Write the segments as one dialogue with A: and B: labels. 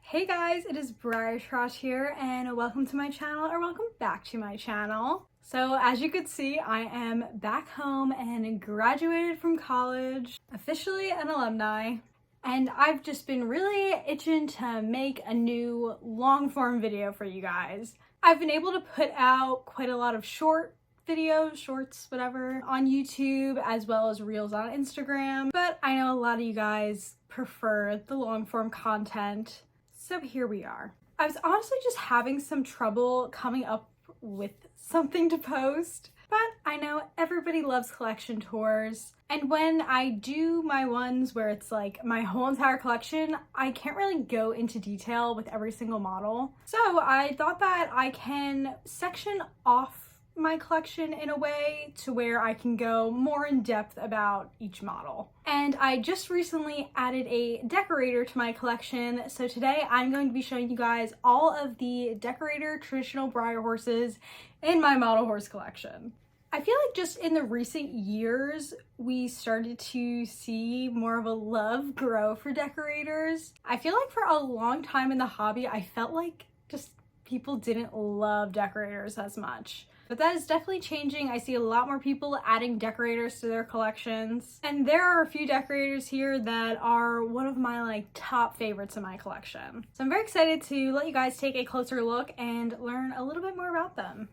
A: Hey guys, it is Breyer Horse here and welcome to my channel, or welcome back to my channel. So as you could see, I am back home and graduated from college, officially an alumni, and I've just been really itching to make a new long form video for you guys. I've been able to put out quite a lot of short videos, shorts, whatever, on YouTube as well as reels on Instagram, but I know a lot of you guys prefer the long form content. So here we are. I was honestly just having some trouble coming up with something to post, but I know everybody loves collection tours. And when I do my ones where it's like my whole entire collection, I can't really go into detail with every single model. So I thought that I can section off my collection in a way to where I can go more in depth about each model. And I just recently added a decorator to my collection, so today I'm going to be showing you guys all of the decorator traditional Breyer horses in my model horse collection. I feel like just in the recent years, we started to see more of a love grow for decorators. I feel like for a long time in the hobby, I felt like just people didn't love decorators as much. But that is definitely changing. I see a lot more people adding decorators to their collections. And there are a few decorators here that are one of my top favorites in my collection. So I'm very excited to let you guys take a closer look and learn a little bit more about them.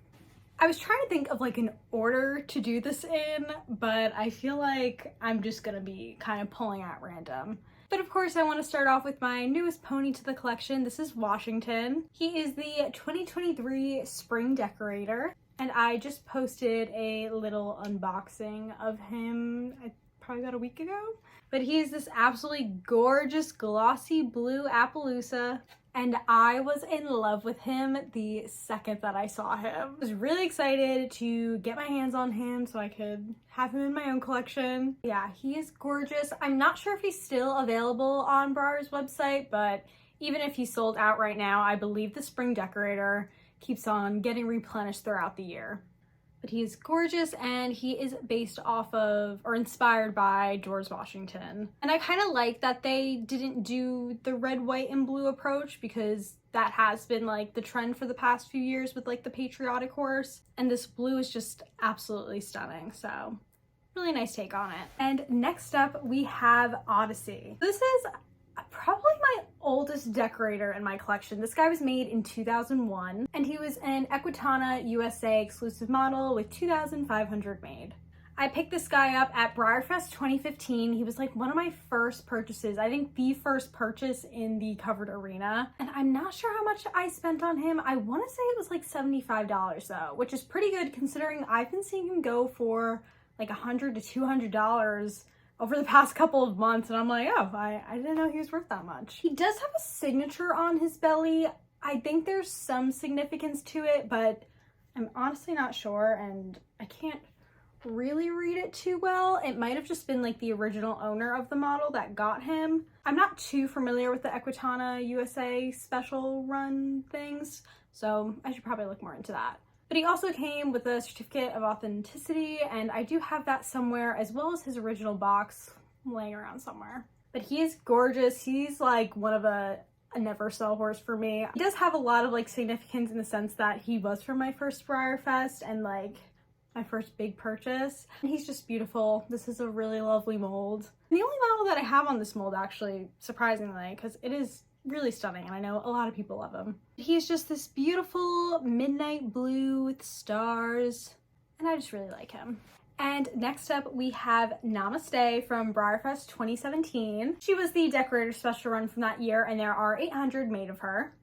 A: I was trying to think of an order to do this in, but I feel like I'm just gonna be kind of pulling at random. But of course, I want to start off with my newest pony to the collection. This is Washington. He is the 2023 Spring Decorator. And I just posted a little unboxing of him probably about a week ago. But he's this absolutely gorgeous glossy blue Appaloosa. And I was in love with him the second that I saw him. I was really excited to get my hands on him so I could have him in my own collection. Yeah, he is gorgeous. I'm not sure if he's still available on Breyer's website, but even if he's sold out right now, I believe the Spring Decorator keeps on getting replenished throughout the year. But he is gorgeous, and he is based off of or inspired by George Washington. And I kind of like that they didn't do the red, white, and blue approach, because that has been the trend for the past few years with the patriotic horse. And this blue is just absolutely stunning. So really nice take on it. And next up we have Odyssey. This is probably my oldest decorator in my collection. This guy was made in 2001, and he was an Equitana USA exclusive model with 2,500 made. I picked this guy up at BreyerFest 2015. He was one of my first purchases. I think the first purchase in the covered arena. And I'm not sure how much I spent on him. I want to say it was $75 though, which is pretty good considering I've been seeing him go for $100 to $200 over the past couple of months, and I'm like, oh, I didn't know he was worth that much. He does have a signature on his belly. I think there's some significance to it, but I'm honestly not sure, and I can't really read it too well. It might have just been the original owner of the model that got him. I'm not too familiar with the Equitana USA special run things, so I should probably look more into that. But he also came with a certificate of authenticity, and I do have that somewhere, as well as his original box laying around somewhere. But he is gorgeous. He's one of a never sell horse for me. He does have a lot of significance in the sense that he was from my first BreyerFest and my first big purchase. And he's just beautiful. This is a really lovely mold. And the only model that I have on this mold, actually, surprisingly, because it is really stunning, and I know a lot of people love him. He's just this beautiful midnight blue with stars, and I just really like him. And next up we have Namaste from BreyerFest 2017. She was the decorator special run from that year, and there are 800 made of her.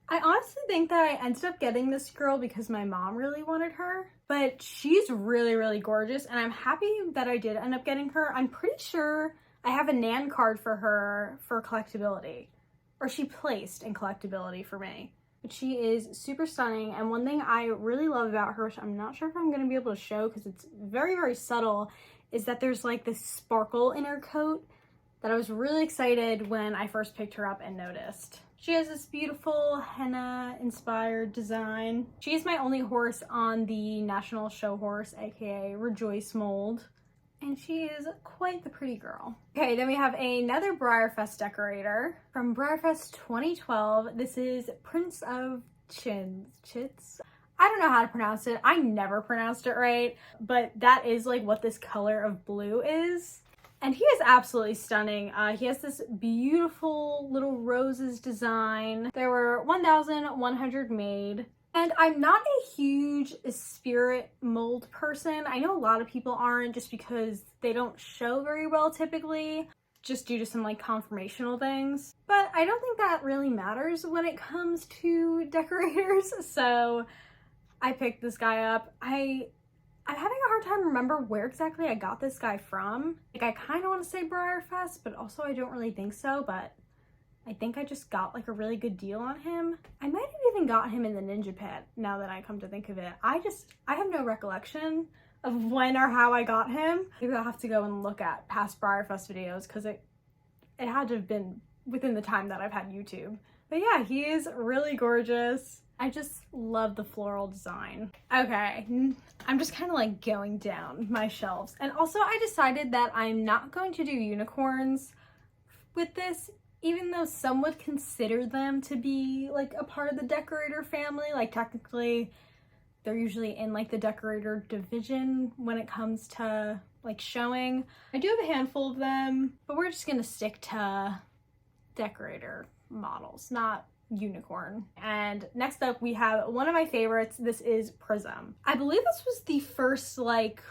A: I honestly think that I ended up getting this girl because my mom really wanted her, but she's really, really gorgeous, and I'm happy that I did end up getting her. I'm pretty sure I have a Nan card for her for collectability. Or she placed in collectability for me. But she is super stunning, and one thing I really love about her, which I'm not sure if I'm going to be able to show because it's very, very subtle, is that there's this sparkle in her coat that I was really excited when I first picked her up and noticed. She has this beautiful henna inspired design. She is my only horse on the National Show Horse, aka Rejoice mold. and she is quite the pretty girl. Okay, then we have another Breyer decorator from Breyer 2012. This is Prince of Chits. I don't know how to pronounce it. I never pronounced it right, but that is like what this color of blue is. And he is absolutely stunning. He has this beautiful little roses design. There were 1,100 made. And I'm not a huge spirit mold person. I know a lot of people aren't, just because they don't show very well typically, just due to some like conformational things. But I don't think that really matters when it comes to decorators. So I picked this guy up. I'm having a hard time remember where exactly I got this guy from. Like, I kind of want to say Breyer Fest, but also I don't really think so, but I think I just got like a really good deal on him. I might have even got him in the Ninja Pit, now that I come to think of it. I have no recollection of when or how I got him. Maybe I'll have to go and look at past Breyer Fest videos, because it had to have been within the time that I've had YouTube. But yeah, he is really gorgeous. I just love the floral design. Okay, I'm just kind of like going down my shelves. And also I decided that I'm not going to do unicorns with this, even though some would consider them to be like a part of the decorator family. Like, technically they're usually in like the decorator division when it comes to like showing. I do have a handful of them, but we're just gonna stick to decorator models, not unicorn. And next up we have one of my favorites. This is Prism. I believe this was the first like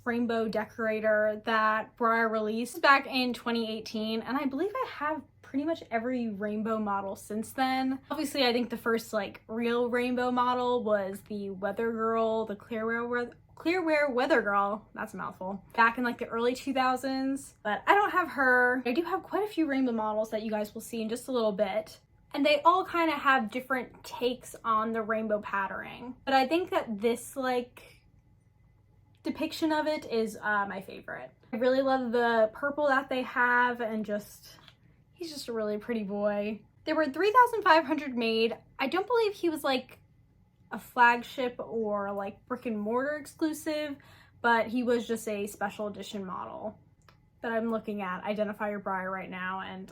A: rainbow decorator that Breyer released back in 2018, and I believe I have pretty much every rainbow model since then. Obviously, I think the first like real rainbow model was the Weather Girl, the Clearwear Weather Girl, that's a mouthful, back in like the early 2000s, but I don't have her. I do have quite a few rainbow models that you guys will see in just a little bit, and they all kind of have different takes on the rainbow patterning, but I think that this like depiction of it is my favorite. I really love the purple that they have, and he's just a really pretty boy. There were 3,500 made. I don't believe he was like a flagship or like brick and mortar exclusive, but he was just a special edition model that I'm looking at, Identify Your Breyer, right now, and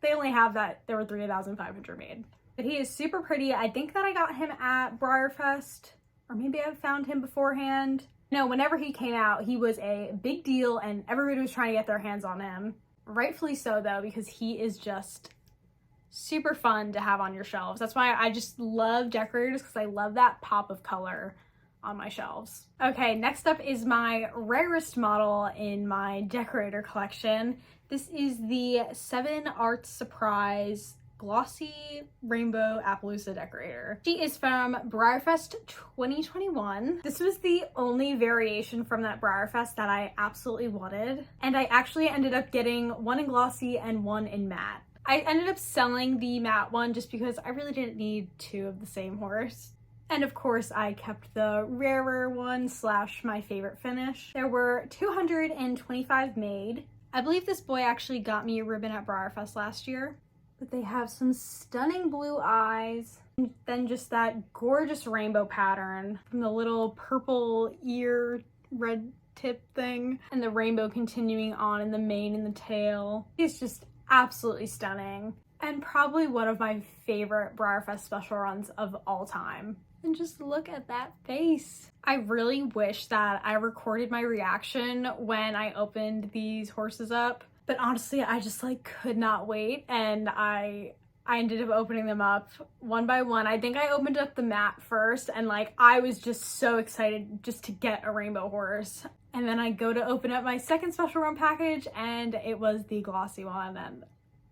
A: they only have that. There were 3,500 made. But he is super pretty. I think that I got him at Breyer Fest, or maybe I found him beforehand. No, whenever he came out, he was a big deal and everybody was trying to get their hands on him. Rightfully so though, because he is just super fun to have on your shelves. That's why I just love decorators, because I love that pop of color on my shelves. Okay, next up is my rarest model in my decorator collection. This is the 7 Arts Surprise Glossy Rainbow Appaloosa Decorator. She is from Breyer Fest 2021. This was the only variation from that Breyer Fest that I absolutely wanted, and I actually ended up getting one in glossy and one in matte. I ended up selling the matte one just because I really didn't need 2 of the same horse. And of course I kept the rarer one / my favorite finish. There were 225 made. I believe this boy actually got me a ribbon at Breyer Fest last year. But they have some stunning blue eyes, and then just that gorgeous rainbow pattern from the little purple ear red tip thing, and the rainbow continuing on in the mane and the tail. It's just absolutely stunning, and probably one of my favorite Breyer Fest special runs of all time. And just look at that face. I really wish that I recorded my reaction when I opened these horses up, but honestly I just like could not wait, and I ended up opening them up one by one. I think I opened up the matte first, and like I was just so excited just to get a rainbow horse, and then I go to open up my second special run package and it was the glossy one, and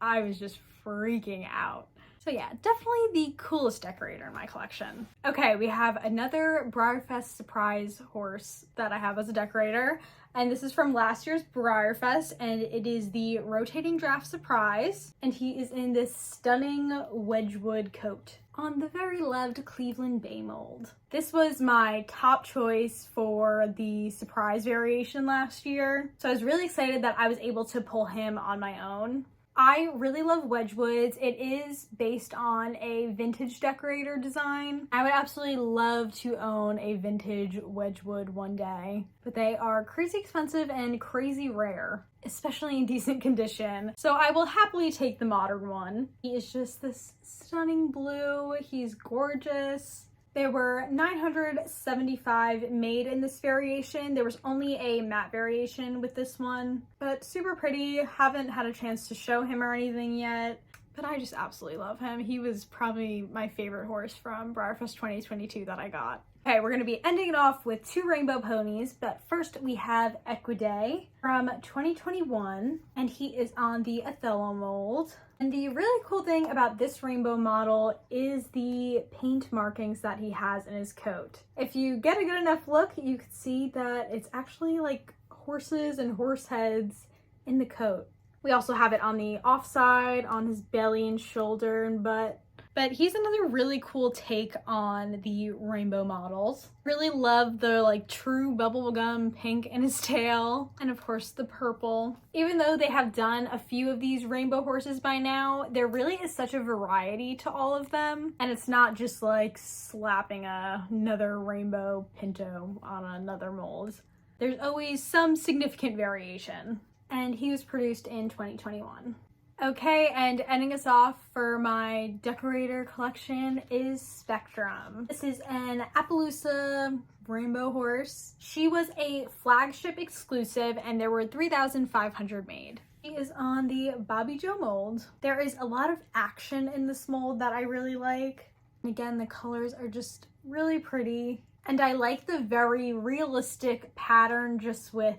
A: I was just freaking out. So yeah, definitely the coolest decorator in my collection. Okay, we have another Breyer Fest surprise horse that I have as a decorator, and this is from last year's Breyer Fest, and it is the Rotating Draft Surprise, and he is in this stunning Wedgwood coat on the very loved Cleveland Bay mold. This was my top choice for the surprise variation last year, so I was really excited that I was able to pull him on my own. I really love Wedgwoods. It is based on a vintage decorator design. I would absolutely love to own a vintage Wedgwood one day, but they are crazy expensive and crazy rare, especially in decent condition. So I will happily take the modern one. He is just this stunning blue. He's gorgeous. There were 975 made in this variation. There was only a matte variation with this one, but super pretty. Haven't had a chance to show him or anything yet, but I just absolutely love him. He was probably my favorite horse from Breyer Horse 2022 that I got. Okay, we're going to be ending it off with two rainbow ponies, but first we have Ecuaday from 2021, and he is on the Othello mold. And the really cool thing about this rainbow model is the paint markings that he has in his coat. If you get a good enough look, you can see that it's actually like horses and horse heads in the coat. We also have it on the off side, on his belly and shoulder and butt. But he's another really cool take on the rainbow models. Really love the like true bubblegum pink in his tail, and of course the purple. Even though they have done a few of these rainbow horses by now, there really is such a variety to all of them, and it's not just like slapping another rainbow pinto on another mold. There's always some significant variation, and he was produced in 2021. Okay, and ending us off for my decorator collection is Spectrum. This is an Appaloosa rainbow horse. She was a flagship exclusive, and there were 3,500 made. She is on the Bobby Joe mold. There is a lot of action in this mold that I really like. And again, the colors are just really pretty. And I like the very realistic pattern just with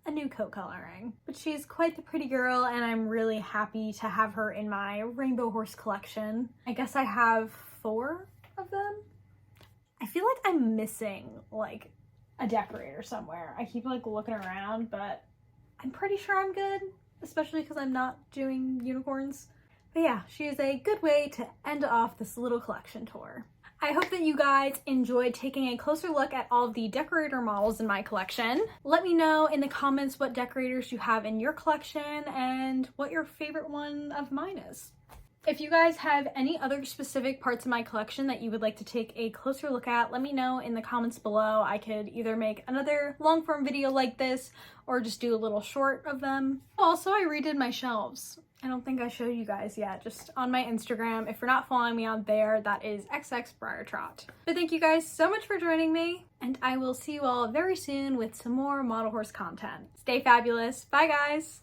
A: a new coat coloring. But she's quite the pretty girl, and I'm really happy to have her in my rainbow horse collection. I guess I have 4 of them. I feel like I'm missing like a decorator somewhere. I keep like looking around, but I'm pretty sure I'm good, especially because I'm not doing unicorns. But yeah, she is a good way to end off this little collection tour. I hope that you guys enjoyed taking a closer look at all of the decorator models in my collection. Let me know in the comments what decorators you have in your collection and what your favorite one of mine is. If you guys have any other specific parts of my collection that you would like to take a closer look at, let me know in the comments below. I could either make another long form video like this or just do a little short of them. Also, I redid my shelves. I don't think I showed you guys yet, just on my Instagram. If you're not following me on there, that is xxbreyertrot. But thank you guys so much for joining me, and I will see you all very soon with some more model horse content. Stay fabulous. Bye guys!